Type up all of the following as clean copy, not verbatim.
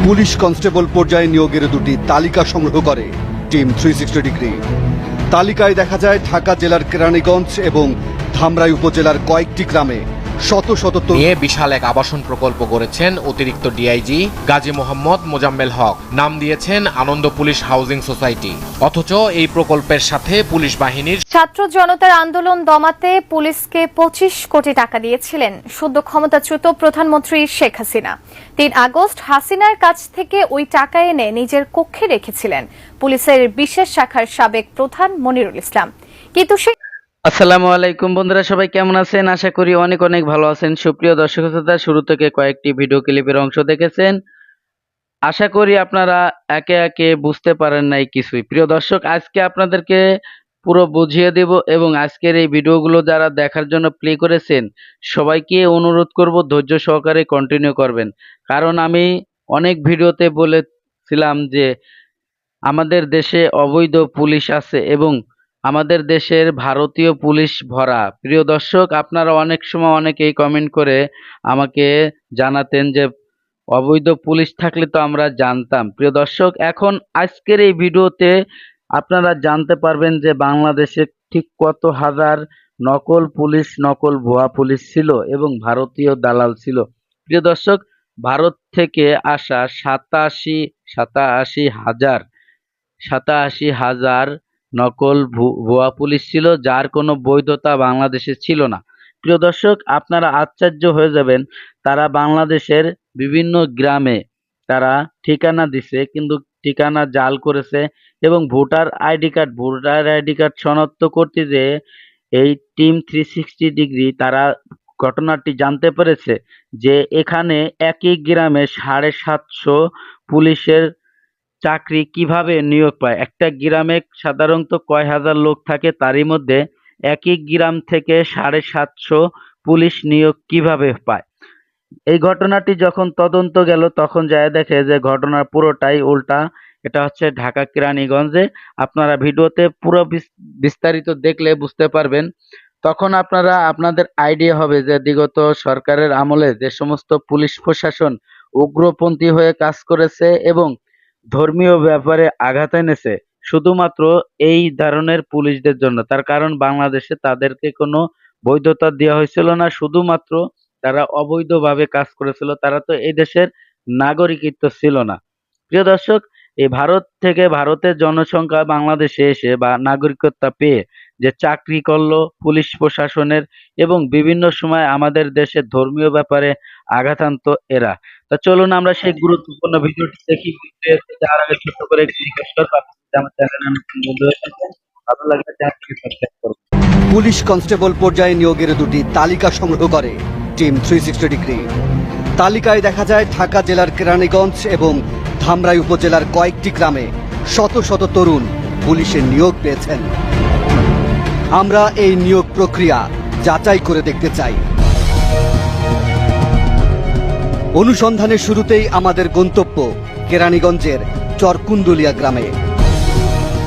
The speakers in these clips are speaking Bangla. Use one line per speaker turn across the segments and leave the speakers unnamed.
পুলিশ কনস্টেবল পর্যায়ে নিয়োগের দুটি তালিকা সংগ্রহ করে টিম 360 ডিগ্রি। তালিকায় দেখা যায় ঢাকা জেলার কেরানীগঞ্জ এবং ধামরাই উপজেলার কয়েকটি গ্রামে শত শত
নিয়ে বিশাল এক আবাসন প্রকল্প গড়েছেন অতিরিক্ত ডিআইজি গাজী মোহাম্মদ মোজাম্মেল হক। নাম দিয়েছেন আনন্দ পুলিশ হাউজিং সোসাইটি। অথচ এই প্রকল্পের সাথে পুলিশ বাহিনীর
ছাত্র জনতার আন্দোলন দমাতে পুলিশকে 25 কোটি টাকা দিয়েছিলেন সদ্য ক্ষমতাচ্যুত প্রধানমন্ত্রী শেখ হাসিনা। 3 আগস্ট হাসিনার কাছ থেকে ওই টাকা এনে নিজের কক্ষে রেখেছিলেন পুলিশের বিশেষ শাখার সাবেক প্রধান মনিরুল ইসলাম। কিন্তু
আসসালামু আলাইকুম বন্ধুরা, সবাই কেমন আছেন? আশা করি অনেক অনেক ভালো আছেন। সুপ্রিয় দর্শক শ্রোতা, শুরু থেকে কয়েকটি ভিডিও ক্লিপের অংশ দেখেছেন। আশা করি আপনারা একে একে বুঝতে পারেন নাই কিছুই। প্রিয় দর্শক, আজকে আপনাদেরকে পুরো বুঝিয়ে দেব এবং আজকের এই ভিডিওগুলো যারা দেখার জন্য প্লে করেছেন সবাইকে অনুরোধ করব ধৈর্য সহকারে কন্টিনিউ করবেন। কারণ আমি অনেক ভিডিওতে বলেছিলাম যে আমাদের দেশে অবৈধ পুলিশ আছে এবং আমাদের দেশের ভারতীয় পুলিশ ভরা। প্রিয় দর্শক, আপনারা অনেক সময় অনেকেই কমেন্ট করে আমাকে জানাতেন যে অবৈধ পুলিশ থাকলে তো আমরা জানতাম। প্রিয় দর্শক, এখন আজকের এই ভিডিওতে আপনারা জানতে পারবেন যে বাংলাদেশে ঠিক কত হাজার নকল পুলিশ, নকল ভুয়া পুলিশ ছিল এবং ভারতীয় দালাল ছিল। প্রিয় দর্শক, ভারত থেকে আসা 87,000 নকল ভুয়া পুলিশ ছিল, যার কোনো বৈধতা বাংলাদেশে ছিল না। প্রিয় দর্শক, আপনারা আশ্চর্য হয়ে যাবেন, তারা বাংলাদেশের বিভিন্ন গ্রামে তারা ঠিকানা দিছে, কিন্তু ঠিকানা জাল করেছে এবং ভোটার আইডি কার্ড শনাক্ত করতে যে এই টিম 360 ডিগ্রি তারা ঘটনাটি জানতে পেরেছে যে এখানে একই গ্রামে 750 পুলিশের চাকরি কিভাবে নিয়োগ পায়। একটা গ্রামে সাধারণত কয় হাজার লোক থাকে, তারই মধ্যে একই গ্রাম থেকে 750 পুলিশ নিয়োগ কিভাবে পায়। এই ঘটনাটি যখন তদন্ত গেল তখন যায় দেখে যে ঘটনার পুরোটাই উল্টা। এটা হচ্ছে ঢাকা কেরানীগঞ্জে। আপনারা ভিডিওতে পুরো বিস্তারিত দেখলে বুঝতে পারবেন। তখন আপনাদের আইডিয়া হবে যে বিগত সরকারের আমলে যে সমস্ত পুলিশ প্রশাসন উগ্রপন্থী হয়ে কাজ করেছে এবং ধর্মীয় ব্যাপারে আঘাত এনেছে শুধুমাত্র এই ধরনের পুলিশদের জন্য। তার কারণ বাংলাদেশে তাদেরকে কোনো বৈধতা দেওয়া হয়েছিল না, শুধুমাত্র তারা অবৈধভাবে কাজ করেছিল। তারা তো এই দেশের নাগরিকত্ব ছিল না। প্রিয় দর্শক, এই ভারত থেকে ভারতের জনসংখ্যা বাংলাদেশে এসে বা নাগরিকত্ব পেয়ে যে চাকরি করলো পুলিশ প্রশাসনের এবং বিভিন্ন সময় আমাদের দেশের ধর্মীয় ব্যাপারে আঘাত আনতো এরা। তা চলুন আমরা সেই গুরুত্বপূর্ণ ভিডিওটি দেখি। যার আগে ছোট্ট করে একটি রিকোয়েস্ট করবো, আমার চ্যানেলে নতুন বন্ধু হয়ে থাকেন, ভালো লাগলে চ্যানেলটিকে সাবস্ক্রাইব করুন।
পুলিশ কনস্টেবল পর্যায়ে নিয়োগের দুটি তালিকা সংগ্রহ করে টিম 360 ডিগ্রি। তালিকায় দেখা যায় ঢাকা জেলার কেরানীগঞ্জ এবং ধামরাই উপজেলার কয়েকটি গ্রামে শত শত তরুণ পুলিশের নিয়োগ পেয়েছেন। আমরা এই নিয়োগ প্রক্রিয়া যাচাই করে দেখতে চাই। অনুসন্ধানের শুরুতেই আমাদের গন্তব্য কেরানীগঞ্জের চরকুন্দুলিয়া গ্রামে।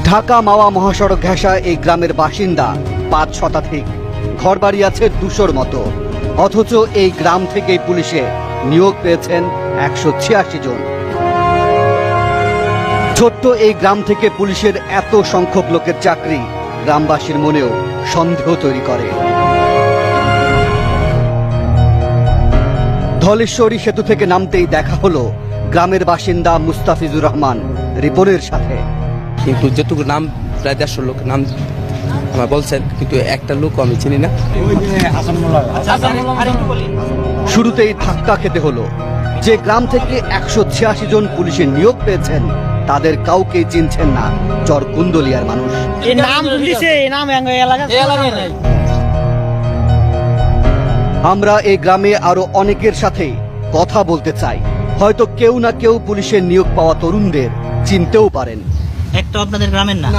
ঢাকা মাওয়া মহাসড়ক ঘেঁষা এই গ্রামের বাসিন্দা 5 শতাধিক, ঘরবাড়ি আছে 200-র মতো। অথচ এই গ্রাম থেকেই পুলিশে নিয়োগ পেয়েছেন 186 জন। ছোট্ট এই গ্রাম থেকে পুলিশের এত সংখ্যক লোকের চাকরি গ্রামবাসীর মনেও সন্দেহ তৈরি করে। ধলেশ্বরী সেতু থেকে নামতেই দেখা হলো গ্রামের বাসিন্দা মুস্তাফিজুর রহমান রিপনের সাথে।
কিন্তু যেটুকু নাম প্রায় 150 লোক নাম আমার বলছেন, কিন্তু একটা লোক আমি চিনি না।
শুরুতেই ধাক্কা খেতে হলো। যে গ্রাম থেকে 186 জন পুলিশের নিয়োগ পেয়েছেন তাদের কাউকে চিনছেন না চরকুন্দলিয়ার মানুষ। আমরা এই গ্রামে আরো অনেকের সাথে কথা বলতে চাই। হয়তো কেউ না কেউ পুলিশের নিয়োগ পাওয়া তরুণদের চিনতেও পারেন।
একটা আপনাদের গ্রামের না?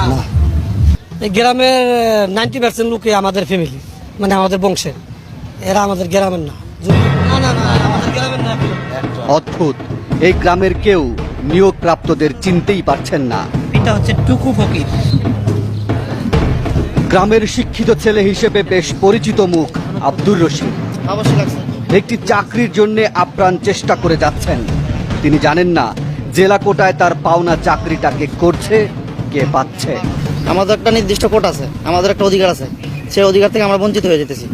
এই গ্রামের 90% লোকই আমাদের ফ্যামিলি, মানে আমাদের বংশের। এরা আমাদের গ্রামের না।
অদ্ভুত, এই গ্রামের কেউ নিয়োগ প্রাপ্তদের চিনতেই পারছেন না।
এটা হচ্ছে টুকু ফকির।
গ্রামের শিক্ষিত ছেলে হিসেবে বেশ পরিচিত মুখ আব্দুর রশিদ। একটি চাকরির জন্য আপ্রাণ চেষ্টা করে যাচ্ছেন। তিনি জানেন না জেলা কোটায় তার পাওনা চাকরিটা কে করছে, কে পাচ্ছে?
আমাদের একটা নির্দিষ্ট কোট আছে, আমাদের একটা অধিকার আছে, সেই অধিকার থেকে আমরা বঞ্চিত হয়ে যেতেছি।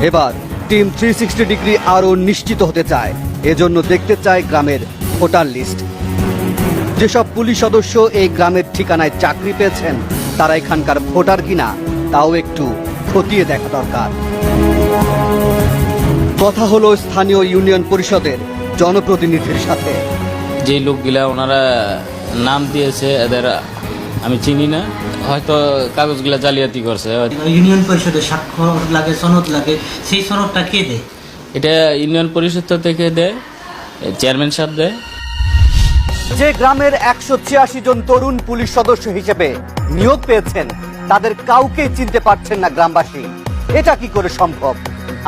এবার টিম 360 ডিগ্রি আরো নিশ্চিত হতে চায়, এজন্য দেখতে চায় গ্রামের ভোটার লিস্ট। যেসব পুলিশ সদস্য এই গ্রামের ঠিকানায় চাকরি পেয়েছেন তারা এখানকার ভোটার কিনা তাও একটু খতিয়ে দেখা দরকার। কথা হলো স্থানীয় ইউনিয়ন পরিষদের জনপ্রতিনিধির সাথে।
যে লোকগুলা ওনারা নাম দিয়েছে এদের আমি চিনি না, হয়তো কাগজগুলা জালিয়াতি করছে।
ইউনিয়ন পরিষদের স্বাক্ষর লাগে, সনদ লাগে, সেই সনদটা কে দেয়?
এটা ইউনিয়ন পরিষদ থেকে দেয়, চেয়ারম্যান সাহেব দেয়।
যে গ্রামের 186 জন তরুণ পুলিশ সদস্য হিসেবে নিয়োগ পেয়েছেন তাদের কাউকে চিনতে পারছেন না গ্রামবাসী। এটা কি করে সম্ভব?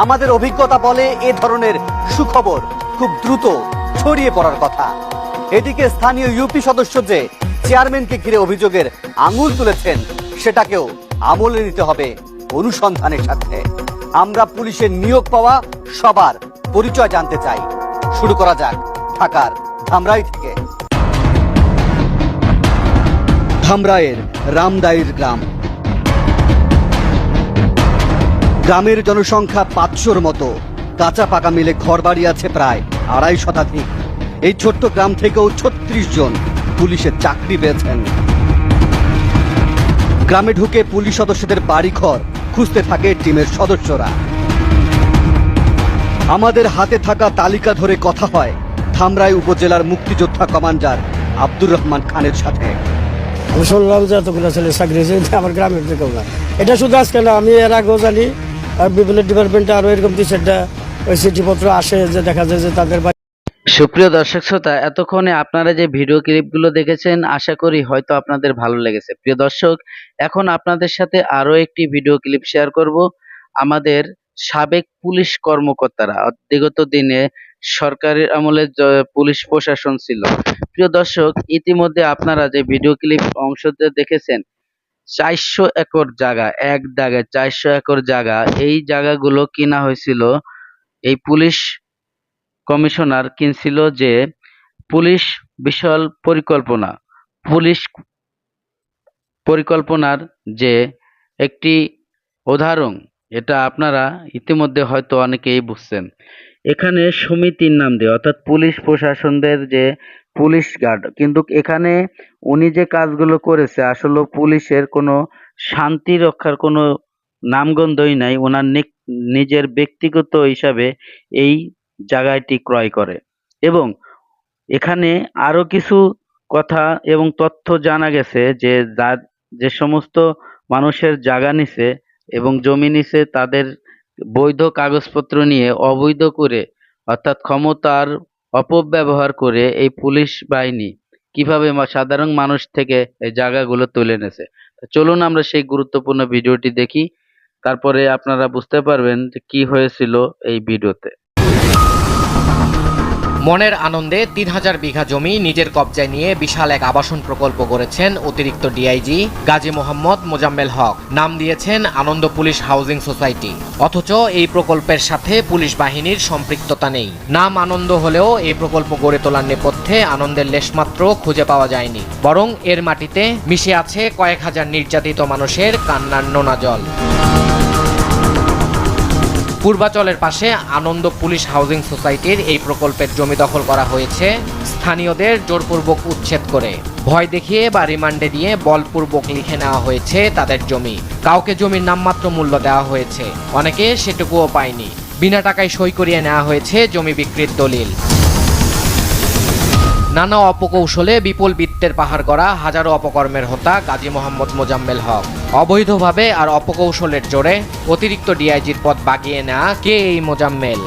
আমাদের অভিজ্ঞতা বলে এ ধরনের সুখবর খুব দ্রুত ছড়িয়ে পড়ার কথা। এদিকে স্থানীয় ইউপি সদস্য যে চেয়ারম্যানকে ঘিরে অভিযোগের আঙুল তুলেছেন সেটাকেও আমলে নিতে হবে অনুসন্ধানের সাথে। আমরা পুলিশের নিয়োগ পাওয়া সবার পরিচয় জানতে চাই। শুরু করা যাক ঢাকার ধামরাই থেকে। ধামরাইয়ের রামদাইর গ্রাম। গ্রামের জনসংখ্যা 500-র মতো, কাঁচা পাকা মিলে ঘরবাড়ি আছে প্রায় 250 শতাধিক। এই ছোট্ট গ্রাম থেকেও 36 জন পুলিশের চাকরি পেয়েছেন। গ্রামে ঢুকে পুলিশ সদস্যদের বাড়িঘর খুঁজতে থাকে টিমের সদস্যরা। আমাদের হাতে থাকা তালিকা ধরে কথা হয় ধামরাই উপজেলার মুক্তিযোদ্ধা কমান্ডার আব্দুর রহমান খানের সাথে।
আমি শুনলাম যে এতগুলো ছেলে চাকরি হয়েছে আমার গ্রামের থেকেও না। এটা শুধু আজকে না, আমি এর আগেও জানি আর বিভিন্ন ডিপার্টমেন্টে আরও এরকম 2-4টা ওই চিঠিপত্র আসে যে দেখা যায় যে তাদের
সুপ্রিয় দর্শক শ্রোতা, এতক্ষণে আপনারা যে ভিডিও ক্লিপগুলো দেখেছেন আশা করি হয়তো আপনাদের ভালো লেগেছে। প্রিয় দর্শক, এখন আপনাদের সাথে আরো একটি ভিডিও ক্লিপ শেয়ার করব। আমাদের সাবেক পুলিশ কর্মকর্তারা, বিগত দিনে সরকারের আমলে পুলিশ প্রশাসন ছিল। প্রিয় দর্শক, ইতিমধ্যে আপনারা যে ভিডিও ক্লিপ অংশতে দেখেছেন 400 একর জায়গা, এক দাগে 400 একর জায়গা, এই জায়গাগুলো কিনা হয়েছিল। এই পুলিশ কমিশনার কিনছিল যে পুলিশ বিশাল পুলিশ পরিকল্পনার যে একটি উদাহরণ, এটা আপনারা ইতিমধ্যে হয়তো অনেকেই বুঝছেন। এখানে সমিতির নাম দিয়ে, অর্থাৎ পুলিশ প্রশাসনদের যে পুলিশ গার্ড, কিন্তু এখানে উনি যে কাজগুলো করেছে আসলে পুলিশের কোনো শান্তি রক্ষার কোনো নামগন্ধই নাই। ওনার নিজের ব্যক্তিগত হিসাবে এই জায়গাটি ক্রয় করে। এবং এখানে আরো কিছু কথা এবং তথ্য জানা গেছে যে যে সমস্ত মানুষের জায়গা নিছে এবং জমি নিছে তাদের বৈধ কাগজপত্র নিয়ে অবৈধ করে, অর্থাৎ ক্ষমতার অপব্যবহার করে এই পুলিশ বাহিনী কিভাবে সাধারণ মানুষ থেকে এই জায়গাগুলো তুলে নেছে। চলুন আমরা সেই গুরুত্বপূর্ণ ভিডিওটি দেখি, তারপরে আপনারা বুঝতে পারবেন যে কি হয়েছিল এই ভিডিওতে।
মনের আনন্দে 3000 বিঘা জমি নিজের কবজায় নিয়ে বিশাল এক আবাসন প্রকল্প গড়েছেন অতিরিক্ত ডিআইজি গাজী মোহাম্মদ মোজাম্মেল হক। নাম দিয়েছেন আনন্দ পুলিশ হাউজিং সোসাইটি। অথচ এই প্রকল্পের সাথে পুলিশ বাহিনীর সম্পৃক্ততা নেই। নাম আনন্দ হলেও এই প্রকল্প গড়ে তোলার নেপথ্যে আনন্দের লেশমাত্র খুঁজে পাওয়া যায়নি, বরং এর মাটিতে মিশে আছে কয়েক হাজার নির্যাতিত মানুষের কান্নার নোনা জল। পূর্বাচলের পাশে আনন্দ পুলিশ হাউজিং সোসাইটির এই প্রকল্পের জমি দখল করা হয়েছে স্থানীয়দের জোরপূর্বক উচ্ছেদ করে। ভয় দেখিয়ে বা রিমান্ডে দিয়ে বলপূর্বক লিখে নেওয়া হয়েছে তাদের জমি। কাউকে জমির নামমাত্র মূল্য দেওয়া হয়েছে, অনেকে সেটুকুও পায়নি। বিনা টাকায় সই করিয়ে নেওয়া হয়েছে জমি বিক্রির দলিল। নানা অপকৌশলে বিপুল বিত্তের পাহাড় গড়া হাজারো অপকর্মের হোতা গাজী মোহাম্মদ মোজাম্মেল হক। অবৈধভাবে আর অপকৌশলের জোরে অতিরিক্ত ডিআইজির পদ বাগিয়ে নেওয়া কে এই মোজাম্মেল?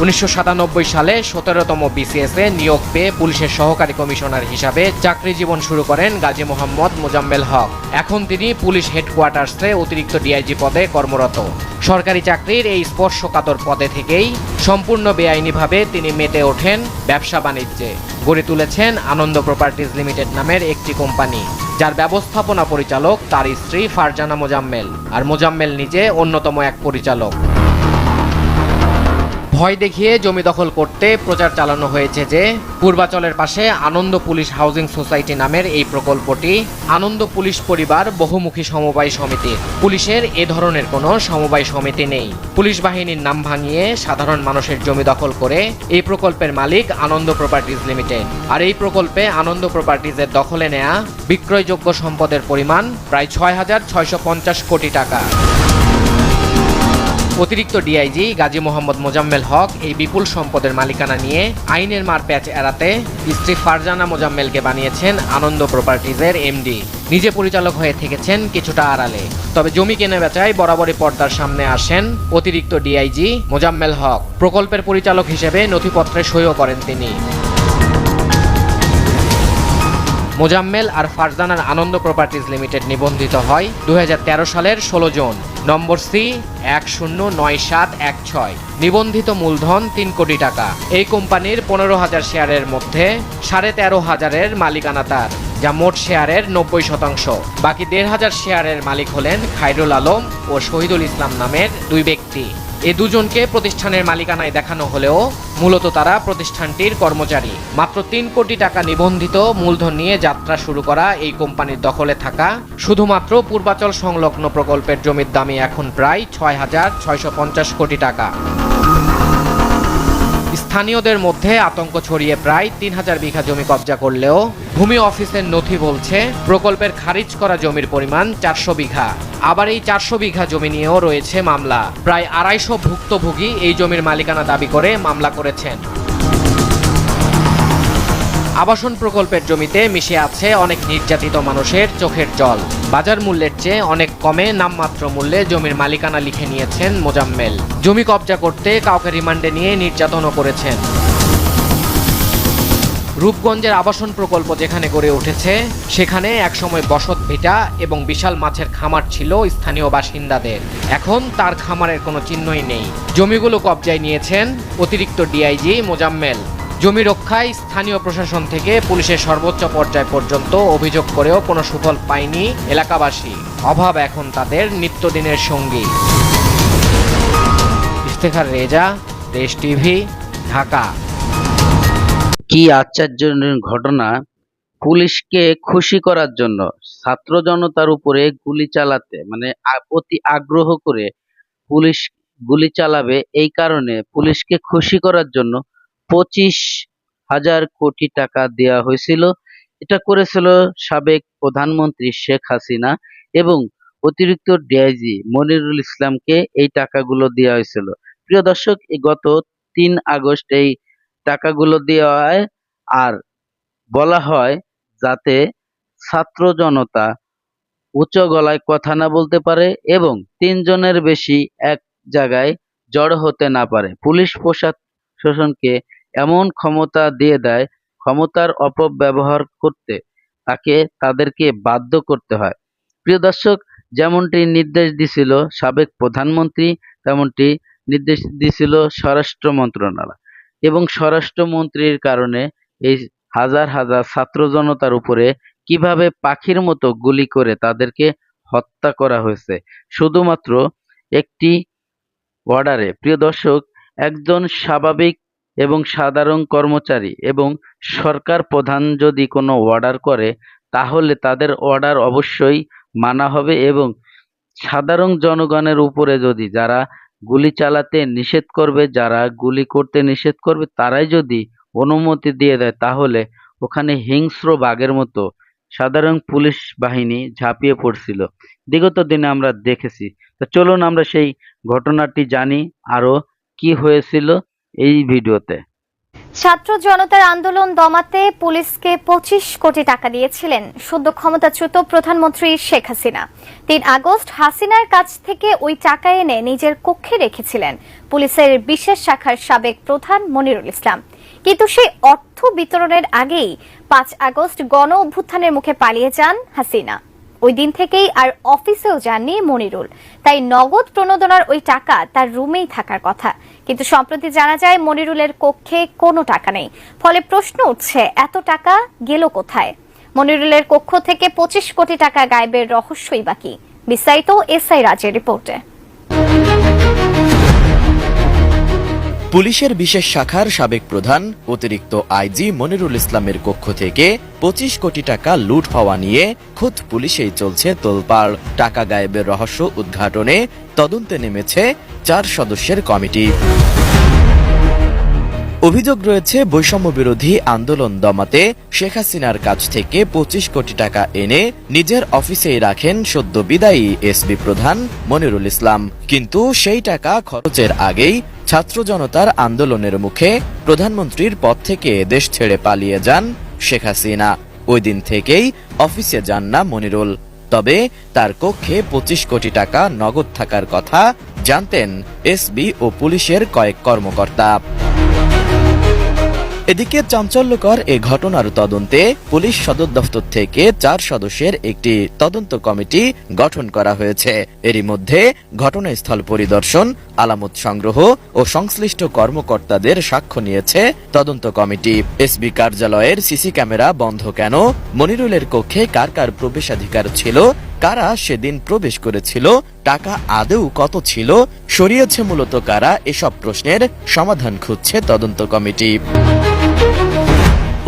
1997 সালে 17তম বিসিএসে নিয়োগ পেয়ে পুলিশের সহকারী কমিশনার হিসাবে চাকরি জীবন শুরু করেন গাজী মোহাম্মদ মোজাম্মেল হক। এখন তিনি পুলিশ হেডকোয়ার্টার্সে অতিরিক্ত ডিআইজি পদে কর্মরত। সরকারি চাকরির এই স্পর্শকাতর পদে থেকেই সম্পূর্ণ বেআইনিভাবে তিনি মেতে ওঠেন ব্যবসা বাণিজ্যে। গড়ে তুলেছেন আনন্দ প্রপার্টিজ লিমিটেড নামের একটি কোম্পানি, যার ব্যবস্থাপনা পরিচালক তার স্ত্রী ফারজানা মোজাম্মেল, আর মোজাম্মেল নিজে অন্যতম এক পরিচালক। ভয় দেখিয়ে জমি দখল করতে প্রচার চালানো হয়েছে যে পূর্বাচলের পাশে আনন্দ পুলিশ হাউজিং সোসাইটি নামের এই প্রকল্পটি আনন্দ পুলিশ পরিবার বহুমুখী সমবায় সমিতির। পুলিশের এ ধরনের কোনো সমবায় সমিতি নেই। পুলিশ বাহিনীর নাম ভাঙিয়ে সাধারণ মানুষের জমি দখল করে এই প্রকল্পের মালিক আনন্দ প্রপার্টিজ লিমিটেড। আর এই প্রকল্পে আনন্দ প্রপার্টিজের দখলে নেয়া বিক্রয়যোগ্য সম্পদের পরিমাণ প্রায় 6,650 কোটি টাকা। অতিরিক্ত ডিআইজি গাজী মোহাম্মদ মোজাম্মেল হক এই বিপুল সম্পদের মালিকানা নিয়ে আইনের মারপ্যাচ এড়াতে স্ত্রী ফারজানা মোজাম্মেলকে বানিয়েছেন আনন্দ প্রপার্টিজের এমডি। নিজে পরিচালক হয়ে থেকেছেন কিছুটা আড়ালে। তবে জমি কেনা বেচায় বরাবরই পর্দার সামনে আসেন অতিরিক্ত ডিআইজি মোজাম্মেল হক। প্রকল্পের পরিচালক হিসেবে নথিপত্রে সইও করেন তিনি। মোজাম্মেল আর ফারজানার আনন্দ প্রপার্টিজ লিমিটেড নিবন্ধিত হয় 2013 সালের 16 জুন, নম্বর C109716। নিবন্ধিত মূলধন 3 কোটি টাকা। এই কোম্পানির 15,000 শেয়ারের মধ্যে 13,500-এর মালিকানা তার, যা মোট শেয়ারের 90%। বাকি 1,500 শেয়ারের মালিক হলেন খায়রুল আলম ও শহীদুল ইসলাম নামের দুই ব্যক্তি। এই দুজনকে প্রতিষ্ঠানের মালিকানায় দেখানো হলেও মূলত তারা প্রতিষ্ঠানটির কর্মচারী। মাত্র 3 কোটি টাকা নিবন্ধিত মূলধন নিয়ে যাত্রা শুরু করা এই কোম্পানির দখলে থাকা শুধুমাত্র পূর্বাচল সংলগ্ন প্রকল্পের জমির দামই এখন প্রায় 6,650 কোটি টাকা। স্থানীয়দের মধ্যে আতঙ্ক ছড়িয়ে প্রায় 3,000 বিঘা জমি কবজা করলেও ভূমি অফিসের নথি বলছে প্রকল্পের খারিজ করা জমির পরিমাণ 400 বিঘা। আবার এই 400 বিঘা জমি নিয়েও রয়েছে মামলা। প্রায় 250 ভুক্তভোগী এই জমির মালিকানা দাবি করে মামলা করেছেন। আবাসন প্রকল্পের জমিতে মিশে আছে অনেক নির্যাতিত মানুষের চোখের জল। বাজার মূল্যের চেয়ে অনেক কমে নামমাত্র মূল্যে জমির মালিকানা লিখে নিয়েছেন মোজাম্মেল। জমি কবজা করতে কাউকে রিমান্ডে নিয়ে নির্যাতনও করেছেন। রূপগঞ্জের আবাসন প্রকল্প যেখানে গড়ে উঠেছে সেখানে একসময় বসত ভিটা এবং বিশাল মাছের খামার ছিল স্থানীয় বাসিন্দাদের। এখন তার খামারের কোনো চিহ্নই নেই। জমিগুলো কবজায় নিয়েছেন অতিরিক্ত ডিআইজি মোজাম্মেল। জমি রক্ষায় স্থানীয় প্রশাসন থেকে পুলিশের সর্বোচ্চ পর্যায় পর্যন্ত অভিযোগ করেও কোনো সুফল পায়নি এলাকাবাসী। অভাব এখন তাদের নিত্যদিনের সঙ্গী। ইফতেখার রেজা, দেশ টিভি, ঢাকা।
কি আশ্চর্যজনক ঘটনা! পুলিশকে খুশি করার জন্য ছাত্র জনতার উপরে গুলি চালাতে অতি আগ্রহ করে পুলিশ গুলি চালাবে, এই কারণে পুলিশকে খুশি করার জন্য 25,000 কোটি টাকা দেওয়া হয়েছিল। এটা করেছিল সাবেক প্রধানমন্ত্রী শেখ হাসিনা এবং অতিরিক্ত ডিআইজি মনিরুল ইসলামকে এই টাকাগুলো দেওয়া হয়েছিল। প্রিয় দর্শক, গত 3 আগস্ট এই টাকাগুলো দেওয়া হয় আর বলা হয় যাতে ছাত্র জনতা উচ্চ গলায় কথা না বলতে পারে এবং 3 জনের বেশি এক জায়গায় জড়ো হতে না পারে। পুলিশ প্রশাসনকে এমন ক্ষমতা দিয়ে দেয়, ক্ষমতার অপব্যবহার করতে তাদেরকে বাধ্য করতে হয়। প্রিয় দর্শক, যেমনটি নির্দেশ দিছিল সাবেক প্রধানমন্ত্রী, তেমনটি নির্দেশ দিছিল স্বরাষ্ট্র মন্ত্রণালয় এবং স্বরাষ্ট্রমন্ত্রীর কারণে এই হাজার হাজার ছাত্র জনতার উপরে কিভাবে পাখির মতো গুলি করে তাদেরকে হত্যা করা হয়েছে শুধুমাত্র একটি অর্ডারে। প্রিয় দর্শক, একজন স্বাভাবিক এবং সাধারণ কর্মচারী এবং সরকার প্রধান যদি কোনো অর্ডার করে তাহলে তাদের অর্ডার অবশ্যই মানা হবে এবং সাধারণ জনগণের উপরে যদি যারা গুলি চালাতে নিষেধ করবে, যারা গুলি করতে নিষেধ করবে, তারাই যদি অনুমতি দিয়ে দেয় তাহলে ওখানে হিংস্র বাঘের মতো সাধারণ পুলিশ বাহিনী ঝাঁপিয়ে পড়ছিল। বিগত দিনে আমরা দেখেছি। তো চলুন আমরা সেই ঘটনাটি জানি আরো কি হয়েছিল এই ভিডিওতে।
ছাত্র জনতার আন্দোলন দমাতে পুলিশকে 25 কোটি টাকা দিয়েছিলেন সদ্য ক্ষমতাচ্যুত প্রধানমন্ত্রী শেখ হাসিনা। 3 আগস্ট হাসিনার কাছ থেকে ওই টাকা এনে নিজের কক্ষে রেখেছিলেন পুলিশের বিশেষ শাখার সাবেক প্রধান মনিরুল ইসলাম। কিন্তু সেই অর্থ বিতরণের আগেই 5 আগস্ট গণ অভ্যুত্থানের মুখে পালিয়ে যান হাসিনা। ওই দিন থেকেই আর অফিসেও যাননি মনিরুল। তাই নগদ প্রণোদনার ওই টাকা তার রুমেই থাকার কথা, কিন্তু সম্প্রতি জানা যায় মনিরুলের কক্ষে কোনো টাকা নেই। ফলে প্রশ্ন উঠছে, এত টাকা গেল কোথায়? মনিরুলের কক্ষ থেকে 25 কোটি টাকা গায়েবের রহস্যই বাকি। বিস্তারিত এসআই রাজের রিপোর্টে।
পুলিশের বিশেষ শাখার সাবেক প্রধান অতিরিক্ত আইজি মনিরুল ইসলামের কক্ষ থেকে 25 কোটি টাকা লুট হওয়া নিয়ে খোদ পুলিশেই চলছে তোলপাড়। টাকা গায়েবের রহস্য উদ্ঘাটনে তদন্তে নেমেছে 4 সদস্যের কমিটি। অভিযোগ রয়েছে বৈষম্য বিরোধী আন্দোলন দমাতে শেখ হাসিনার কাছ থেকে 25 কোটি টাকা এনে নিজের অফিসেই রাখেন সদ্য বিদায়ী এসবি প্রধান মনিরুল ইসলাম। কিন্তু সেই টাকা খরচের আগেই ছাত্র জনতার আন্দোলনের মুখে প্রধানমন্ত্রীর পদ থেকে দেশ ছেড়ে পালিয়ে যান শেখ হাসিনা। ওই দিন থেকেই অফিসে যান না মনিরুল। তবে তার কক্ষে 25 কোটি টাকা নগদ থাকার কথা জানতেন এসবি ও পুলিশের কয়েক কর্মকর্তা। এদিকে চাঞ্চল্যকর এ ঘটনার তদন্তে পুলিশ সদর দফতর থেকে 4 সদস্যের একটি তদন্ত কমিটি গঠন করা হয়েছে। এরই মধ্যে ঘটনাস্থল পরিদর্শন, আলামত সংগ্রহ ও সংশ্লিষ্ট কর্মকর্তাদের সাক্ষ্য নিয়েছে তদন্ত কমিটি। এসবি কার্যালয়ের সিসি ক্যামেরা বন্ধ কেন, মনিরুলের কক্ষে কার কার প্রবেশাধিকার ছিল, কারা সেদিন প্রবেশ করেছিল, টাকা আদৌ কত ছিল, সরিয়েছে মূলত কারা, এসব প্রশ্নের সমাধান খুঁজছে তদন্ত কমিটি।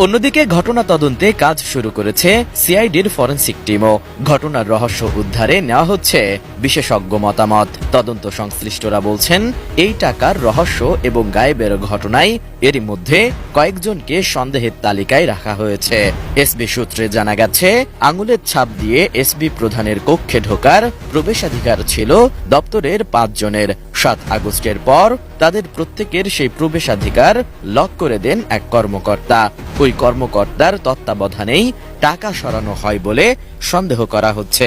অন্যদিকে ঘটনা তদন্তে কাজ শুরু করেছে সিআইডির ফরেনসিক টিমও। ঘটনার রহস্য উদ্ধারে নেওয়া হচ্ছে বিশেষজ্ঞ মতামত। তদন্ত সংশ্লিষ্টরা বলছেন, এই টাকার রহস্য এবং গায়েবের ঘটনায় এরই মধ্যে কয়েকজনকে সন্দেহের তালিকায় রাখা হয়েছে। এসবি সূত্রে জানা গেছে, আঙুলের ছাপ দিয়ে এসবি প্রধানের কক্ষে ঢোকার প্রবেশাধিকার ছিল দপ্তরের 5 জনের। 7 আগস্টের পর তাদের প্রত্যেকের সেই প্রবেশাধিকার লক করে দেন এক কর্মকর্তা। ওই কর্মকর্তার তত্ত্বাবধানেই টাকা সরানো হয় বলে সন্দেহ করা হচ্ছে।